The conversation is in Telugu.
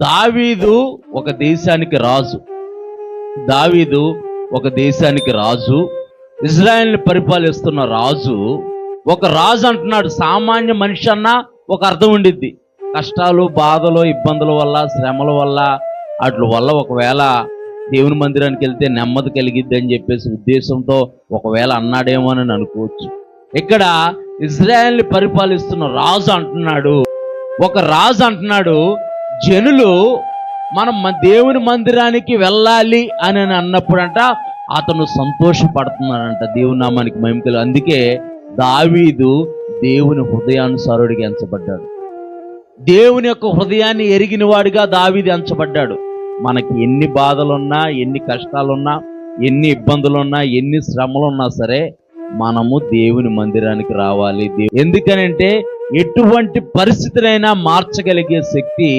దావీదు ఒక దేశానికి రాజు. దావీదు ఒక దేశానికి రాజు, ఇజ్రాయెల్ని పరిపాలిస్తున్న రాజు. ఒక రాజు అంటున్నాడు, సామాన్య మనిషి అన్న ఒక అర్థం ఉండిద్ది. కష్టాలు, బాధలు, ఇబ్బందుల వల్ల, శ్రమల వల్ల, వాటి వల్ల ఒకవేళ దేవుని మందిరానికి వెళ్తే నెమ్మది కలిగిద్ది అని చెప్పేసి ఉద్దేశంతో ఒకవేళ అన్నాడేమో అని అనుకోవచ్చు. ఇక్కడ ఇజ్రాయెల్ని పరిపాలిస్తున్న రాజు అంటున్నాడు, ఒక రాజు అంటున్నాడు, జనులు మనం దేవుని మందిరానికి వెళ్ళాలి అని అన్నప్పుడంట అతను సంతోషపడుతున్నాడంట. దేవుని నామానికి మహిమ కలుగు. అందుకే దావీదు దేవుని హృదయానుసారుడిగా ఎంచబడ్డాడు. దేవుని యొక్క హృదయాన్ని ఎరిగిన వాడిగా దావీదు ఎంచబడ్డాడు. మనకి ఎన్ని బాధలున్నా, ఎన్ని కష్టాలున్నా, ఎన్ని ఇబ్బందులున్నా, ఎన్ని శ్రమలున్నా సరే మనము దేవుని మందిరానికి రావాలి. ఎందుకనంటే ఎటువంటి పరిస్థితులైనా మార్చగలిగే శక్తి